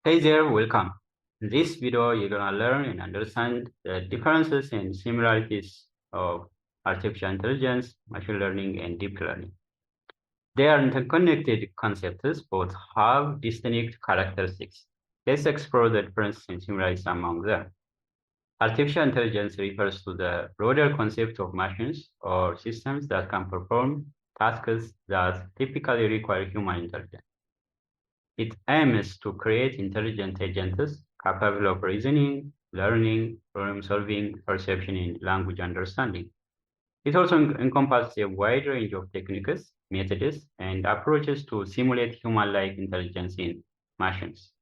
Hey there, welcome. In this video, you're gonna learn and understand the differences and similarities of artificial intelligence, machine learning, and deep learning. They are interconnected concepts, both have distinct characteristics. Let's explore the differences and similarities among them. Artificial intelligence refers to the broader concept of machines or systems that can perform tasks that typically require human intelligence. It aims to create intelligent agents capable of reasoning, learning, problem-solving, perception, and language understanding. It also encompasses a wide range of techniques, methods, and approaches to simulate human-like intelligence in machines.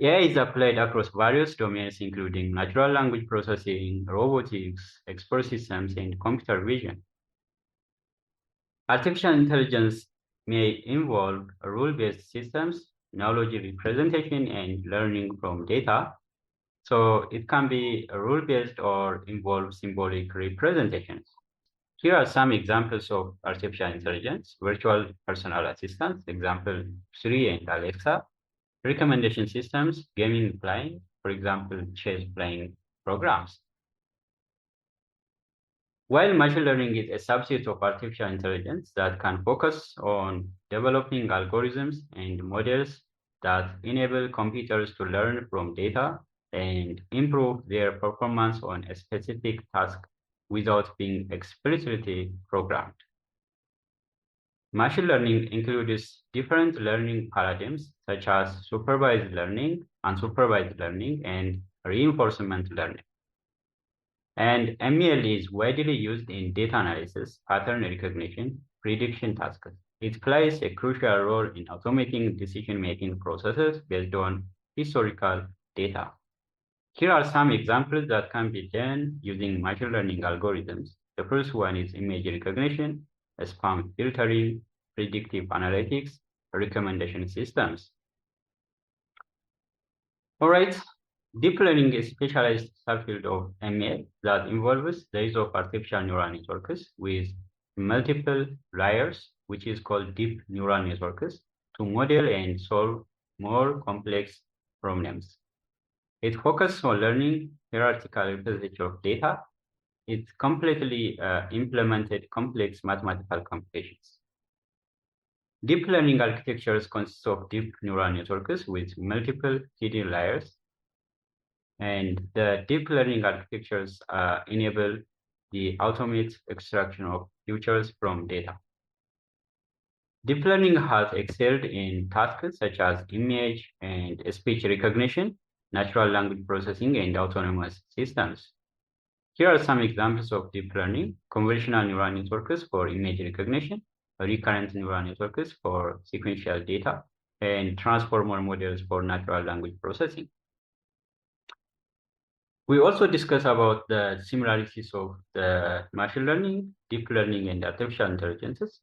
AI is applied across various domains, including natural language processing, robotics, expert systems, and computer vision. Artificial intelligence may involve rule-based systems, knowledge representation, and learning from data. So it can be rule-based or involve symbolic representations. Here are some examples of artificial intelligence: virtual personal assistants, example Siri and Alexa; recommendation systems, gaming playing, for example, chess playing programs. While machine learning is a subset of artificial intelligence that can focus on developing algorithms and models that enable computers to learn from data and improve their performance on a specific task without being explicitly programmed. Machine learning includes different learning paradigms such as supervised learning, unsupervised learning, and reinforcement learning. And ML is widely used in data analysis, pattern recognition, prediction tasks. It plays a crucial role in automating decision-making processes based on historical data. Here are some examples that can be done using machine learning algorithms. The first one is image recognition, spam filtering, predictive analytics, recommendation systems. All right, deep learning is a specialized subfield of ML that involves the use of artificial neural networks with multiple layers, which is called deep neural networks, to model and solve more complex problems. It focuses on learning hierarchical representation of data. It completely implemented complex mathematical computations. Deep learning architectures consist of deep neural networks with multiple hidden layers. And the deep learning architectures enable the automated extraction of features from data. Deep learning has excelled in tasks such as image and speech recognition, natural language processing, and autonomous systems. Here are some examples of deep learning: convolutional neural networks for image recognition, recurrent neural networks for sequential data, and transformer models for natural language processing. We also discuss about the similarities of the machine learning, deep learning, and artificial intelligences.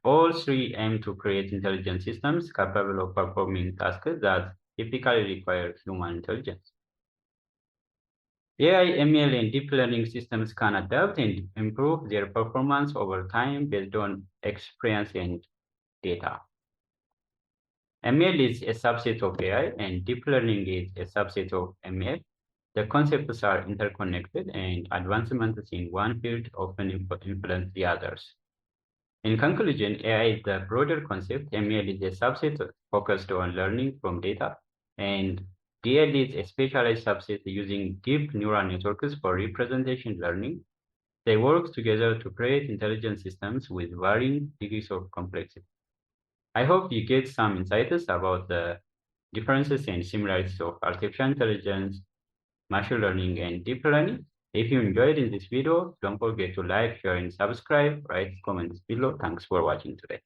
All three aim to create intelligent systems capable of performing tasks that typically require human intelligence. AI, ML, and deep learning systems can adapt and improve their performance over time based on experience and data. ML is a subset of AI, and deep learning is a subset of ML. The concepts are interconnected, and advancements in one field often influence the others. In conclusion, AI is the broader concept, ML is a subset focused on learning from data, and DL is a specialized subset using deep neural networks for representation learning. They work together to create intelligent systems with varying degrees of complexity. I hope you get some insights about the differences and similarities of artificial intelligence, machine learning, and deep learning. If you enjoyed in this video, don't forget to like, share, and subscribe. Write comments below. Thanks for watching today.